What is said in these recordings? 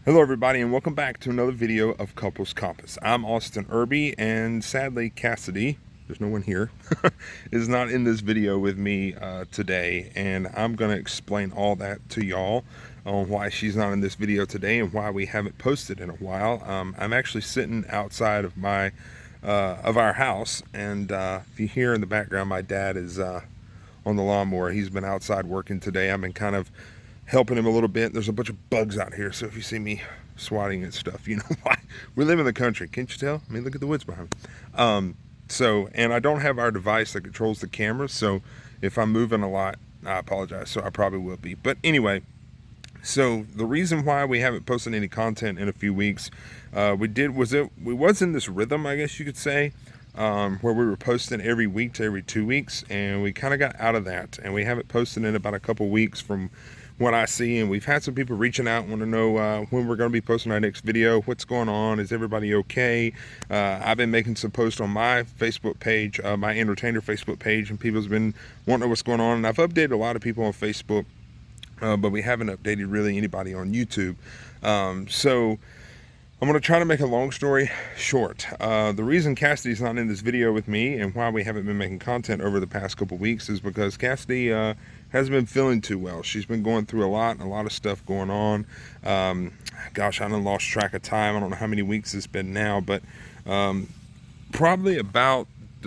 Hello everybody and welcome back to another video of Couples Compass. I'm Austin Irby, and sadly Cassidy, there's no one here, is not in this video with me today, and I'm going to explain all that to y'all on why she's not in this video today and why we haven't posted in a while. I'm actually sitting outside of our house, and if you hear in the background, my dad is on the lawnmower. He's been outside working today. I've been kind of helping him a little bit. There's a bunch of bugs out here, so if you see me swatting at stuff, you know why. We live in the country, can't you tell? I mean, look at the woods behind me. And I don't have our device that controls the camera, so if I'm moving a lot, I apologize. So I probably will be. But anyway, so the reason why we haven't posted any content in a few weeks, we was in this rhythm, I guess you could say, where we were posting every week to every 2 weeks, and we kind of got out of that, and we haven't posted in about a couple weeks from what I see. And we've had some people reaching out, want to know when we're going to be posting our next video, what's going on, is everybody okay. I've been making some posts on my Facebook page, my entertainer Facebook page, and people's been wanting to know what's going on, and I've updated a lot of people on Facebook, but we haven't updated really anybody on YouTube. So I'm going to try to make a long story short. The reason Cassidy's not in this video with me and why we haven't been making content over the past couple weeks is because Cassidy hasn't been feeling too well. She's been going through a lot of stuff going on. Gosh, I done lost track of time. I don't know how many weeks it's been now, but the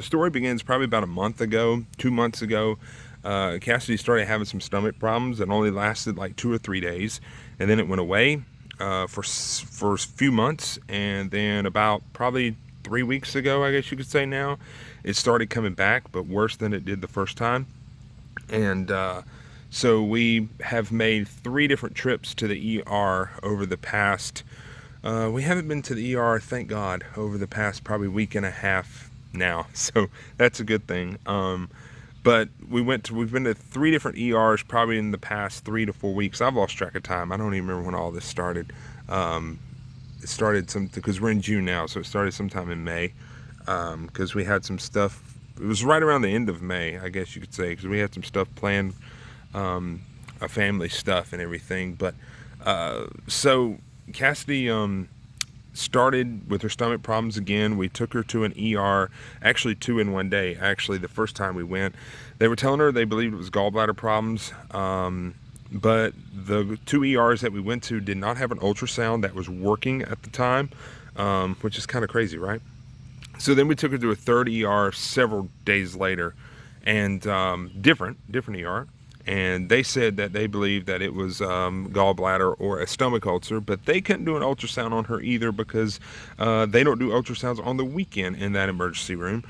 story begins probably about a month ago, 2 months ago. Cassidy started having some stomach problems that only lasted like 2 or 3 days, and then it went away for a few months, and then about probably 3 weeks ago, I guess you could say now, it started coming back, but worse than it did the first time. And so we have made 3 different trips to the ER over the past, we haven't been to the ER, thank God, over the past probably week and a half now, so that's a good thing. But we've been to 3 different ERs probably in the past 3 to 4 weeks. I've lost track of time. I don't even remember when all this started. It started because we're in June now, so it started sometime in May, because we had some stuff. It was right around the end of May, I guess you could say, because we had some stuff planned, a family stuff and everything. But so Cassidy started with her stomach problems again. We took her to an ER, actually 2 in one day. Actually, the first time we went, they were telling her they believed it was gallbladder problems, but the 2 ERs that we went to did not have an ultrasound that was working at the time, which is kind of crazy, right? So then we took her to a 3rd ER several days later, and different ER, and they said that they believed that it was gallbladder or a stomach ulcer, but they couldn't do an ultrasound on her either because they don't do ultrasounds on the weekend in that emergency room,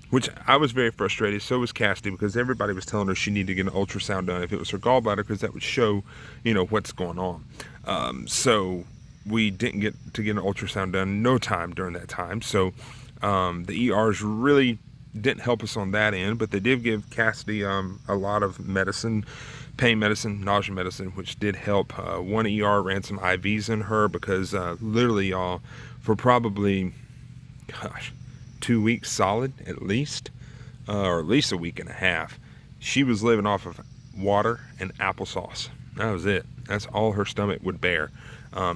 which I was very frustrated. So was Cassidy, because everybody was telling her she needed to get an ultrasound done if it was her gallbladder, because that would show, you know, what's going on. So we didn't get to get an ultrasound done no time during that time. So the ERs really didn't help us on that end, but they did give Cassidy a lot of medicine, pain medicine, nausea medicine, which did help. One ER ran some IVs in her because literally, y'all, for probably, 2 weeks solid at least, or at least a week and a half, she was living off of water and applesauce. That was it. That's all her stomach would bear.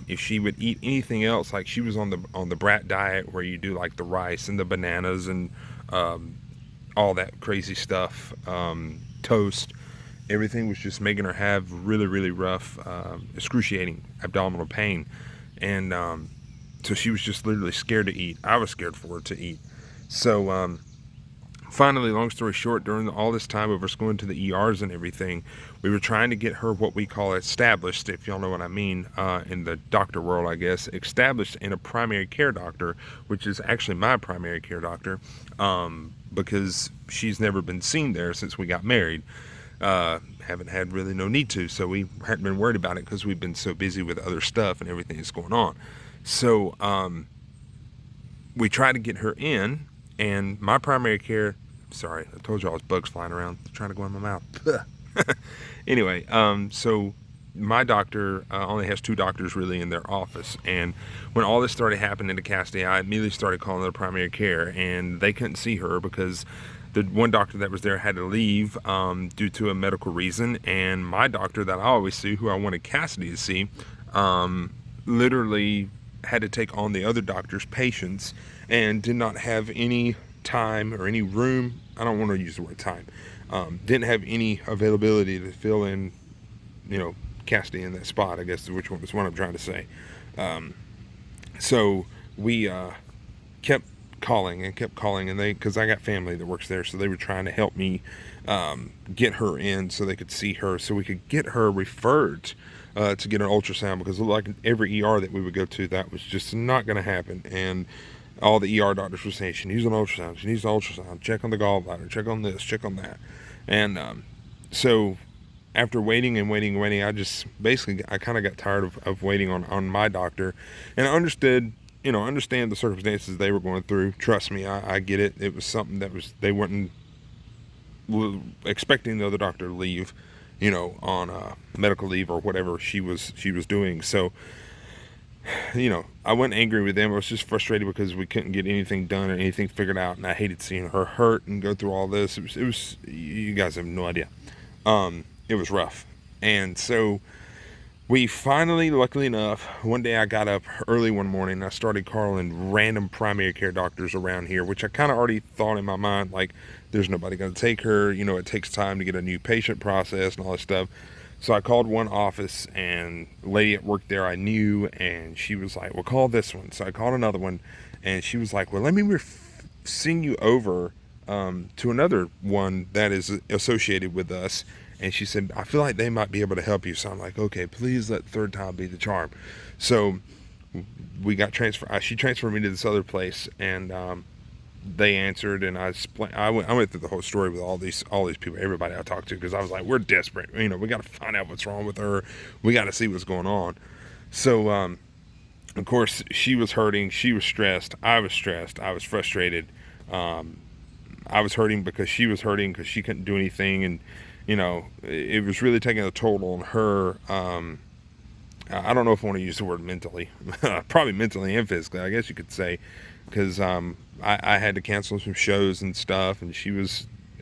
If she would eat anything else, like she was on the brat diet where you do like the rice and the bananas and all that crazy stuff, toast, everything was just making her have really rough, excruciating abdominal pain. And so she was just literally scared to eat. I was scared for her to eat. So finally, long story short, during all this time of us going to the ERs and everything, we were trying to get her what we call established, if y'all know what I mean, in the doctor world, I guess, established in a primary care doctor, which is actually my primary care doctor, because she's never been seen there since we got married. Haven't had really no need to, so we hadn't been worried about it because we've been so busy with other stuff and everything that's going on. So we tried to get her in, and my primary care, sorry, I told you all was bugs flying around trying to go in my mouth. Anyway, so my doctor only has 2 doctors really in their office, and when all this started happening to Cassidy, I immediately started calling the primary care, and they couldn't see her because the one doctor that was there had to leave due to a medical reason, and my doctor that I always see, who I wanted Cassidy to see, literally had to take on the other doctor's patients and did not have any time or any room. I don't want to use the word time. Didn't have any availability to fill in, Cassidy in that spot, I guess, which one is what I'm trying to say. So we kept calling and kept calling, and because I got family that works there, so they were trying to help me get her in so they could see her, so we could get her referred to get an ultrasound, because like every ER that we would go to, that was just not going to happen. And all the ER doctors were saying, she needs an ultrasound, she needs an ultrasound, check on the gallbladder, check on this, check on that. And so after waiting and waiting and waiting, I kind of got tired of waiting on my doctor. And I understand the circumstances they were going through. Trust me, I get it. It was something they weren't expecting the other doctor to leave, on medical leave or whatever she was doing. So, I wasn't angry with them. I was just frustrated because we couldn't get anything done or anything figured out, and I hated seeing her hurt and go through all this. It was you guys have no idea. It was rough. And so we finally, luckily enough, one day I got up early one morning and I started calling random primary care doctors around here, which I kind of already thought in my mind, like, there's nobody going to take her. It takes time to get a new patient process and all this stuff. So I called one office, and a lady at work there I knew, and she was like, well, call this one. So I called another one, and she was like, well, let me send you over to another one that is associated with us. And she said, I feel like they might be able to help you. So I'm like, okay, please let third time be the charm. So we got transferred. She transferred me to this other place, and they answered, and I went through the whole story with all these people, everybody I talked to, because I was like, we're desperate. We got to find out what's wrong with her. We got to see what's going on. So, of course, she was hurting. She was stressed. I was stressed. I was frustrated. I was hurting because she was hurting because she couldn't do anything, and it was really taking a toll on her. I don't know if I want to use the word mentally, probably mentally and physically, I guess you could say, because I had to cancel some shows and stuff, and she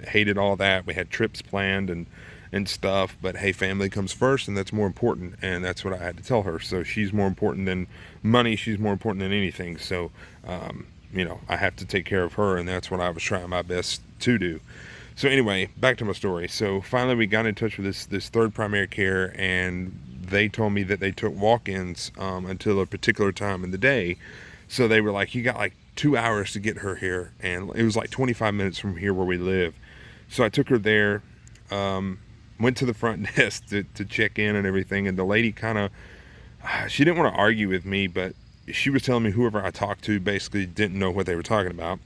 hated all that. We had trips planned and stuff, but hey, family comes first, and that's more important, and that's what I had to tell her. So she's more important than money. She's more important than anything. So I have to take care of her, and that's what I was trying my best to do. So anyway, back to my story. So finally we got in touch with this third primary care, and they told me that they took walk-ins until a particular time in the day. So they were like, you got like 2 hours to get her here, and it was like 25 minutes from here where we live. So I took her there, went to the front desk to check in and everything, and the lady she didn't want to argue with me, but she was telling me whoever I talked to basically didn't know what they were talking about.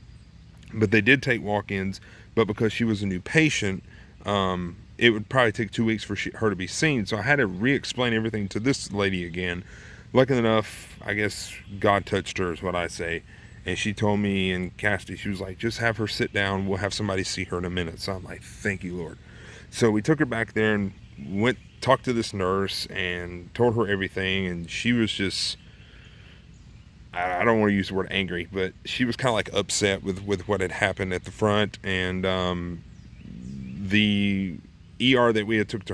But they did take walk-ins, but because she was a new patient, it would probably take 2 weeks for her to be seen. So I had to re-explain everything to this lady again. Luckily enough, I guess God touched her is what I say. And she told me, and Cassidy, she was like, just have her sit down. We'll have somebody see her in a minute. So I'm like, thank you, Lord. So we took her back there and talked to this nurse and told her everything. And she was just, I don't want to use the word angry, but she was kind of like upset with what had happened at the front. And the ER that we had took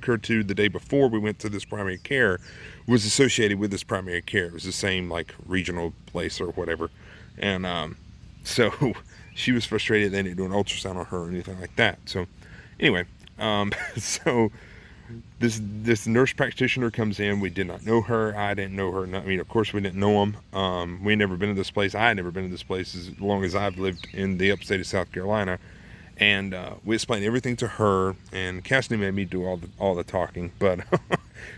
her to the day before we went to this primary care was associated with this primary care. It was the same like regional place or whatever. And so she was frustrated they didn't do an ultrasound on her or anything like that. So anyway, so this nurse practitioner comes in. We did not know her. I didn't know her. I mean, of course we didn't know them. We had never been to this place. I had never been to this place as long as I've lived in the upstate of South Carolina. And we explained everything to her, and Cassidy made me do all the talking, but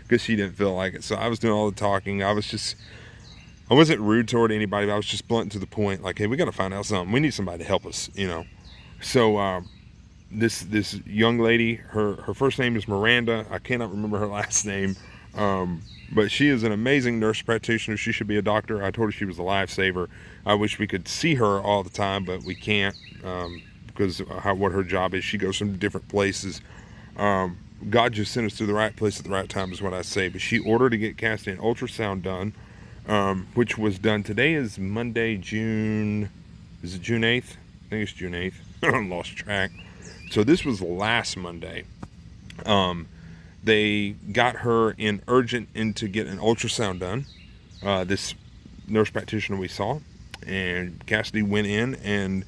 because she didn't feel like it. So I was doing all the talking. I wasn't rude toward anybody, but I was just blunt to the point, like, hey, we got to find out something. We need somebody to help us, So this young lady, her first name is Miranda. I cannot remember her last name, but she is an amazing nurse practitioner. She should be a doctor. I told her she was a lifesaver. I wish we could see her all the time, but we can't. Because what her job is. She goes from different places. God just sent us to the right place at the right time is what I say. But she ordered to get Cassidy an ultrasound done, which was done. Today is Monday, is it June 8th? I think it's June 8th. I lost track. So this was last Monday. They got her in urgent in to get an ultrasound done. This nurse practitioner we saw, and Cassidy went in and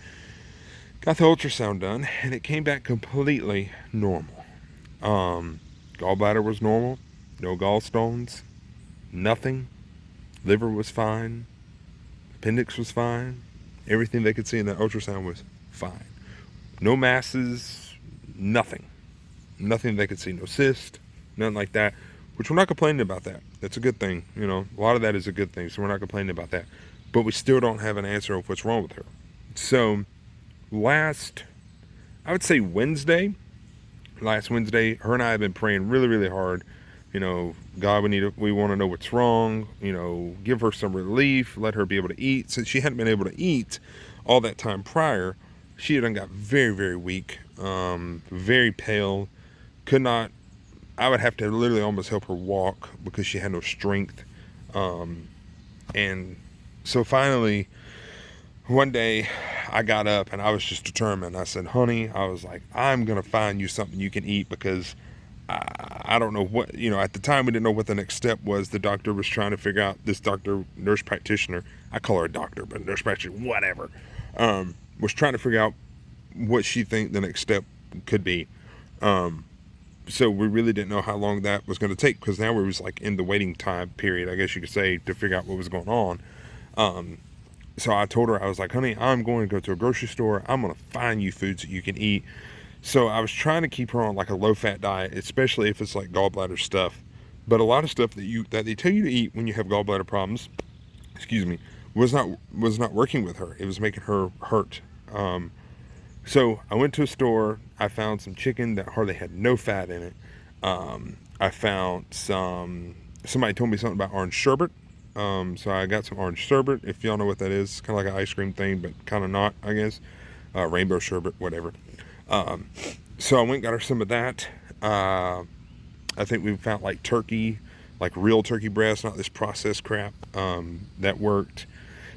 got the ultrasound done, and it came back completely normal. Gallbladder was normal, no gallstones, nothing. Liver was fine, appendix was fine. Everything they could see in that ultrasound was fine. No masses, nothing. Nothing they could see, no cyst, nothing like that, which we're not complaining about that. That's a good thing. You know, a lot of that is a good thing, so we're not complaining about that. But we still don't have an answer of what's wrong with her. So I would say last Wednesday, her and I have been praying really, really hard. You know, God, we want to know what's wrong. You know, give her some relief, let her be able to eat. Since she hadn't been able to eat all that time prior, she had got very, very weak, very pale. Could not, I would have to literally almost help her walk because she had no strength. And so finally, one day I got up and I was just determined. I said, honey, I was like, I'm going to find you something you can eat because I don't know what, you know, at the time we didn't know what the next step was. The doctor was trying to figure out, this doctor, nurse practitioner, I call her a doctor, but nurse practitioner, whatever, was trying to figure out what she think the next step could be. So we really didn't know how long that was going to take because now we was like in the waiting time period, I guess you could say, to figure out what was going on. So I told her, I was like, honey, I'm going to go to a grocery store. I'm going to find you foods that you can eat. So I was trying to keep her on like a low-fat diet, especially if it's like gallbladder stuff. But a lot of stuff that they tell you to eat when you have gallbladder problems, excuse me, was not working with her. It was making her hurt. So I went to a store. I found some chicken that hardly had no fat in it. I found somebody told me something about orange sherbet. So I got some orange sherbet. If y'all know what that is, kind of like an ice cream thing, but kind of not, I guess. Rainbow sherbet, whatever. So I went and got her some of that. I think we found like turkey, like real turkey breast, not this processed crap. That worked.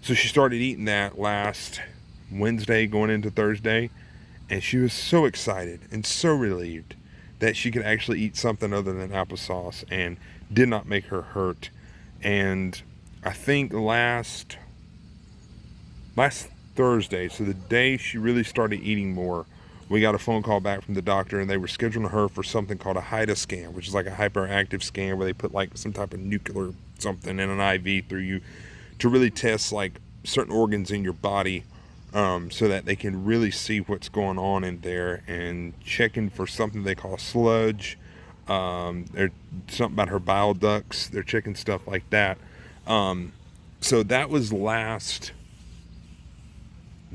So she started eating that last Wednesday going into Thursday, and she was so excited and so relieved that she could actually eat something other than applesauce and did not make her hurt. And I think last Thursday, so the day she really started eating more, we got a phone call back from the doctor, and they were scheduling her for something called a HIDA scan, which is like a hyperactive scan where they put like some type of nuclear something in an IV through you to really test like certain organs in your body, so that they can really see what's going on in there, and checking for something they call sludge. There's something about her bile ducts. They're checking stuff like that. So that was last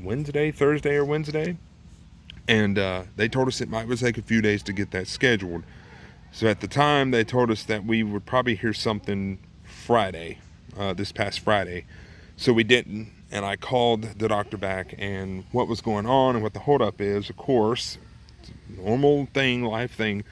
Thursday or Wednesday. And they told us it might take a few days to get that scheduled. So at the time, they told us that we would probably hear something Friday, this past Friday. So we didn't. And I called the doctor back, and what was going on and what the holdup is, of course, it's a normal thing, life thing.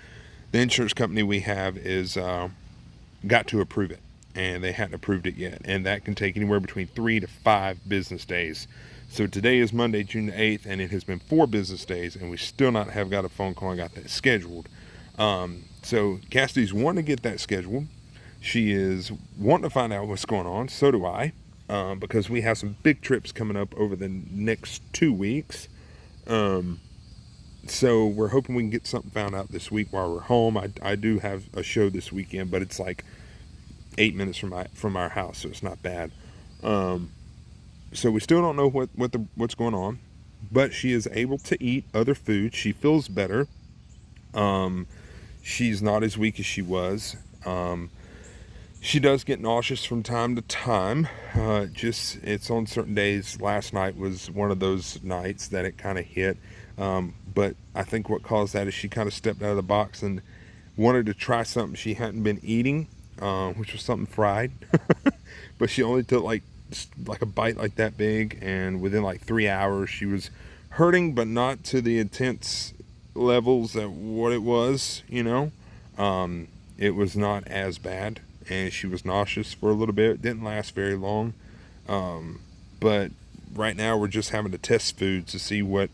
The insurance company we have is got to approve it, and they hadn't approved it yet. And that can take anywhere between 3 to 5 business days. So today is Monday, June the 8th, and it has been 4 business days, and we still not have got a phone call and got that scheduled. So Cassidy's wanting to get that scheduled. She is wanting to find out what's going on. So do I, because we have some big trips coming up over the next 2 weeks. So we're hoping we can get something found out this week while we're home. I do have a show this weekend, but it's like 8 minutes from our house, so it's not bad. So we still don't know what's going on, but she is able to eat other foods. She feels better. She's not as weak as she was. She does get nauseous from time to time. It's on certain days. Last night was one of those nights that it kind of hit. But I think what caused that is she kind of stepped out of the box and wanted to try something she hadn't been eating, which was something fried. But she only took like a bite like that big, and within like 3 hours she was hurting, but not to the intense levels that what it was, you know. It was not as bad, and she was nauseous for a little bit. It didn't last very long. But right now we're just having to test foods to see what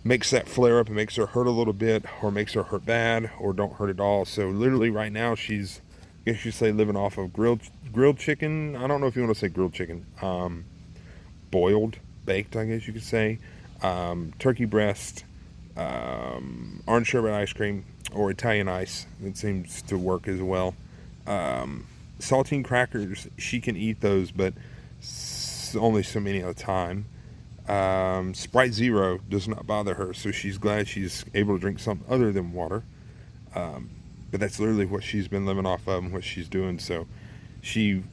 makes that flare up and makes her hurt a little bit, or makes her hurt bad, or don't hurt at all. So literally right now she's, I guess you say, living off of grilled chicken. I don't know if you want to say grilled chicken, boiled, baked, I guess you could say, turkey breast, orange sherbet ice cream, or Italian ice. It seems to work as well. Saltine crackers, she can eat those, but only so many at a time. Sprite Zero does not bother her, so she's glad she's able to drink something other than water. But that's literally what she's been living off of and what she's doing. So she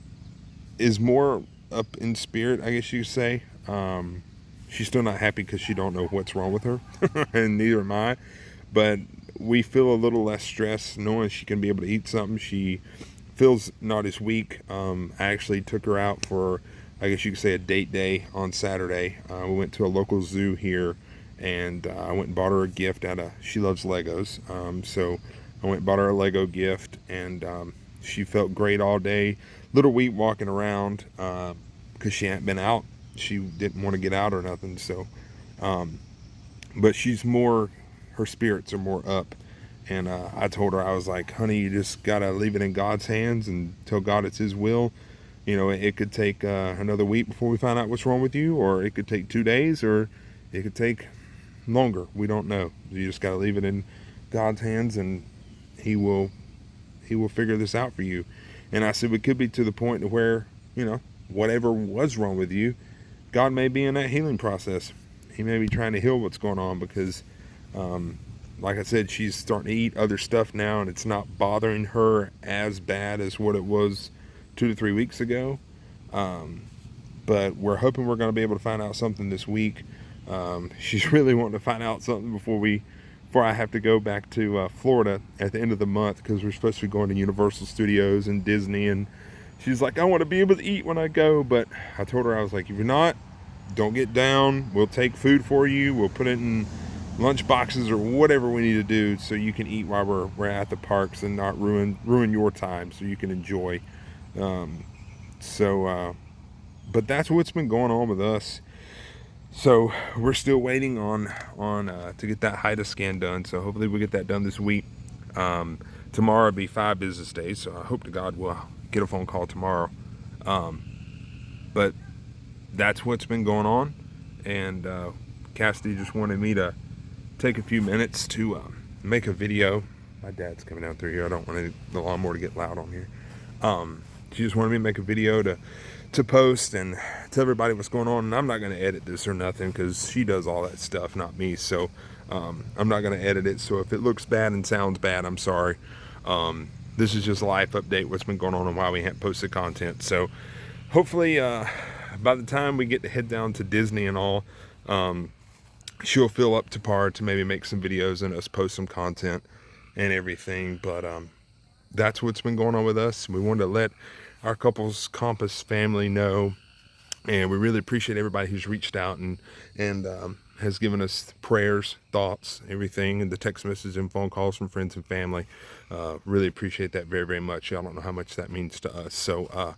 is more up in spirit, I guess you could say. She's still not happy because she don't know what's wrong with her, and neither am I. But we feel a little less stress knowing she can be able to eat something. She feels not as weak. I actually took her out for, I guess you could say, a date day on Saturday. We went to a local zoo here, and I went and bought her a gift she loves Legos. So I went and bought her a Lego gift, and she felt great all day. Little weak walking around because she hadn't been out. She didn't want to get out or nothing. So, but she's more, her spirits are more up. And I told her, I was like, honey, you just got to leave it in God's hands and tell God it's His will. You know, it could take another week before we find out what's wrong with you, or it could take 2 days, or it could take longer. We don't know. You just got to leave it in God's hands, and He will figure this out for you. And I said, we could be to the point where, you know, whatever was wrong with you, God may be in that healing process. He may be trying to heal what's going on, because like I said, she's starting to eat other stuff now, and it's not bothering her as bad as what it was 2 to 3 weeks ago. But we're hoping we're going to be able to find out something this week. She's really wanting to find out something before I have to go back to Florida at the end of the month, because we're supposed to be going to Universal Studios and Disney. And she's like, I want to be able to eat when I go. But I told her, I was like, if you're not, don't get down. We'll take food for you. We'll put it in lunch boxes or whatever we need to do so you can eat while we're at the parks, and not ruin your time, so you can enjoy. But that's what's been going on with us. So we're still waiting on to get that HIDA scan done. So hopefully we'll get that done this week. Tomorrow will be 5 business days, so I hope to God we'll get a phone call tomorrow. But that's what's been going on. And Cassidy just wanted me to take a few minutes to make a video. My dad's coming down through here. I don't want the lawnmower to get loud on here. She just wanted me to make a video to post and tell everybody what's going on. And I'm not going to edit this or nothing, because she does all that stuff, not me. So I'm not going to edit it. So if it looks bad and sounds bad, I'm sorry. This is just a life update, what's been going on and why we haven't posted content. So hopefully by the time we get to head down to Disney and all, she'll feel up to par to maybe make some videos and us post some content and everything. But that's what's been going on with us. We wanted to let our Couples Compass family know, and we really appreciate everybody who's reached out and has given us prayers, thoughts, everything, and the text messages and phone calls from friends and family. Really appreciate that very, very much. I don't know how much that means to us. So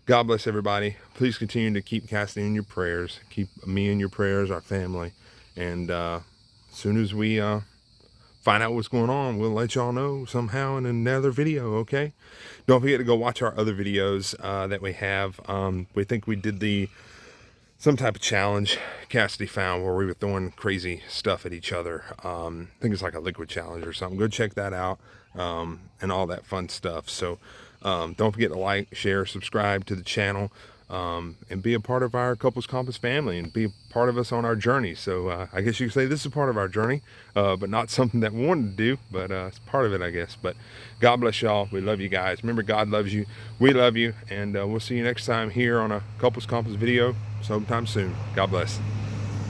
God bless everybody. Please continue to keep Cassidy in your prayers. Keep me in your prayers, our family. And as soon as we find out what's going on, we'll let y'all know somehow in another video, okay? Don't forget to go watch our other videos that we have. We think we did some type of challenge Cassidy found where we were throwing crazy stuff at each other. I think it's like a liquid challenge or something. Go check that out, and all that fun stuff. So don't forget to like, share, subscribe to the channel. And be a part of our Couples Compass family, and be a part of us on our journey. So I guess you could say this is part of our journey, but not something that we wanted to do, but it's part of it, I guess. But God bless y'all. We love you guys. Remember, God loves you. We love you. And we'll see you next time here on a Couples Compass video sometime soon. God bless.